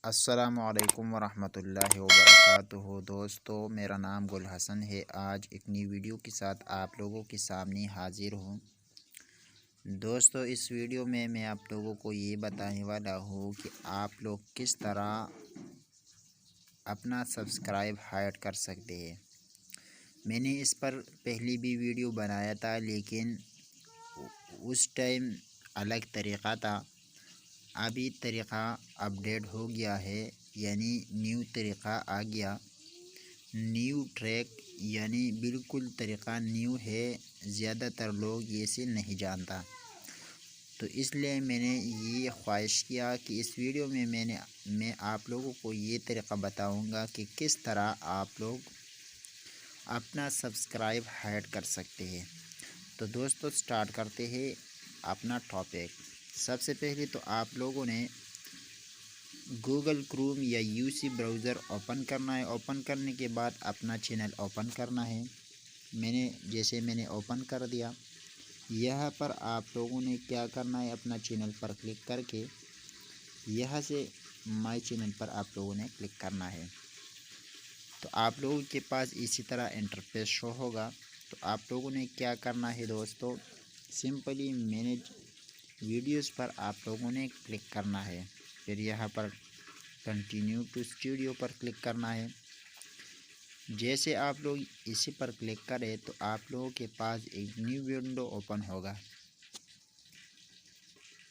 अस्सलामुअलैकुम वरहमतुल्लाहि वबरकातुहू। दोस्तों, मेरा नाम गुल हसन है। आज एक नई वीडियो के साथ आप लोगों के सामने हाजिर हूँ। दोस्तों, इस वीडियो में मैं आप लोगों को ये बताने वाला हूँ कि आप लोग किस तरह अपना सब्सक्राइब हाइड कर सकते हैं। मैंने इस पर पहले भी वीडियो बनाया था, लेकिन उस टाइम अलग तरीक़ा था। अभी तरीक़ा अपडेट हो गया है, यानी न्यू तरीक़ा आ गया, न्यू ट्रैक, यानी बिल्कुल तरीक़ा न्यू है। ज़्यादातर लोग ये से नहीं जानता, तो इसलिए मैंने ये ख्वाहिश किया कि इस वीडियो में मैं आप लोगों को ये तरीक़ा बताऊंगा कि किस तरह आप लोग अपना सब्सक्राइब हाइड कर सकते हैं। तो दोस्तों, स्टार्ट करते हैं अपना टॉपिक। सबसे पहले तो आप लोगों ने गूगल क्रोम या यूसी ब्राउज़र ओपन करना है। ओपन करने के बाद अपना चैनल ओपन करना है। मैंने ओपन कर दिया। यहाँ पर आप लोगों ने क्या करना है, अपना चैनल पर क्लिक करके यहाँ से माय चैनल पर आप लोगों ने क्लिक करना है। तो आप लोगों के पास इसी तरह इंटरफेस शो होगा। तो आप लोगों ने क्या करना है दोस्तों, सिंपली मैनेज वीडियोस पर आप लोगों ने क्लिक करना है। फिर यहाँ पर कंटिन्यू टू स्टूडियो पर क्लिक करना है। जैसे आप लोग इसी पर क्लिक करें तो आप लोगों के पास एक न्यू विंडो ओपन होगा।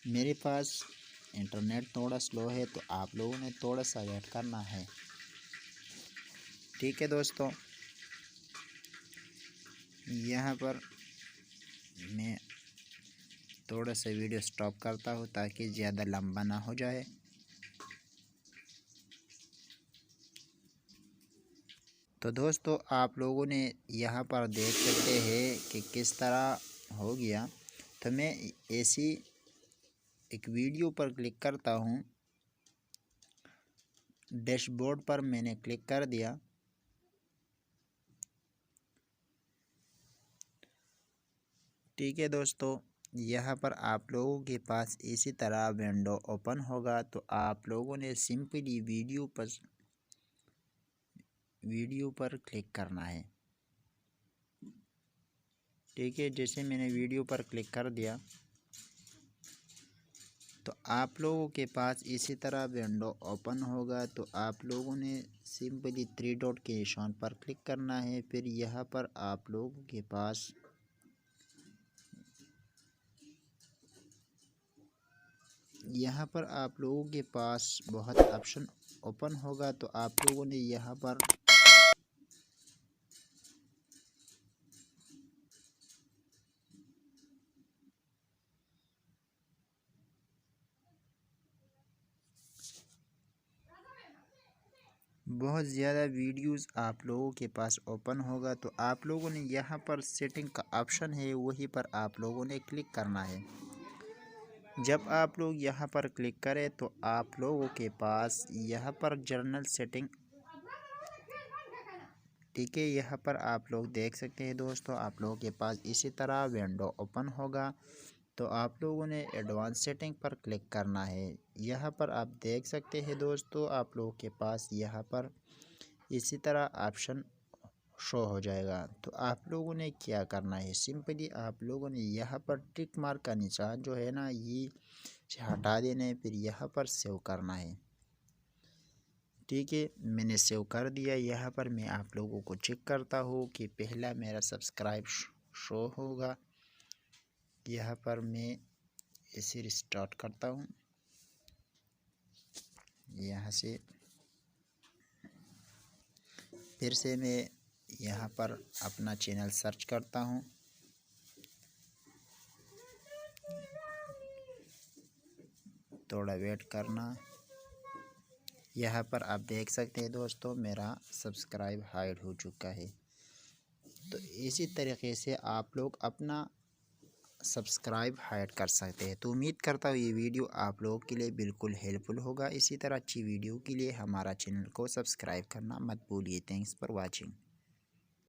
मेरे पास इंटरनेट थोड़ा स्लो है, तो आप लोगों ने थोड़ा सा वेट करना है। ठीक है दोस्तों, यहाँ पर मैं थोड़ा सा वीडियो स्टॉप करता हूँ ताकि ज़्यादा लंबा ना हो जाए। तो दोस्तों, आप लोगों ने यहाँ पर देख सकते हैं कि किस तरह हो गया। तो मैं ऐसी एक वीडियो पर क्लिक करता हूँ। डैशबोर्ड पर मैंने क्लिक कर दिया। ठीक है दोस्तों, यहाँ पर आप लोगों के पास इसी तरह विंडो ओपन होगा। तो आप लोगों ने सिंपली वीडियो पर क्लिक करना है। ठीक है, जैसे मैंने वीडियो पर क्लिक कर दिया तो आप लोगों के पास इसी तरह विंडो ओपन होगा। तो आप लोगों ने सिंपली थ्री डॉट के निशान पर क्लिक करना है। फिर यहाँ पर आप लोगों के पास बहुत ऑप्शन ओपन होगा। तो आप लोगों ने यहाँ पर बहुत ज़्यादा वीडियोस आप लोगों के पास ओपन होगा। तो आप लोगों ने यहाँ पर सेटिंग का ऑप्शन है, वहीं पर आप लोगों ने क्लिक करना है। जब आप लोग यहाँ पर क्लिक करें तो आप लोगों के पास यहाँ पर जर्नल सेटिंग, ठीक है, यहाँ पर आप लोग देख सकते हैं दोस्तों, आप लोगों के पास इसी तरह विंडो ओपन होगा। तो आप लोगों ने एडवांस सेटिंग पर क्लिक करना है। यहाँ पर आप देख सकते हैं दोस्तों, आप लोगों के पास यहाँ पर इसी तरह ऑप्शन शो हो जाएगा। तो आप लोगों ने क्या करना है, सिंपली आप लोगों ने यहाँ पर टिक मार्क का निशान जो है ना, ये हटा देना है। फिर यहाँ पर सेव करना है। ठीक है, मैंने सेव कर दिया। यहाँ पर मैं आप लोगों को चेक करता हूँ कि पहला मेरा सब्सक्राइब शो होगा। यहाँ पर मैं इसे रिस्टार्ट करता हूँ। यहाँ से फिर से मैं यहाँ पर अपना चैनल सर्च करता हूँ। थोड़ा वेट करना। यहाँ पर आप देख सकते हैं दोस्तों, मेरा सब्सक्राइब हाइड हो चुका है। तो इसी तरीके से आप लोग अपना सब्सक्राइब हाइड कर सकते हैं। तो उम्मीद करता हूँ ये वीडियो आप लोगों के लिए बिल्कुल हेल्पफुल होगा। इसी तरह अच्छी वीडियो के लिए हमारा चैनल को सब्सक्राइब करना मत भूलिए। Thanks for watching.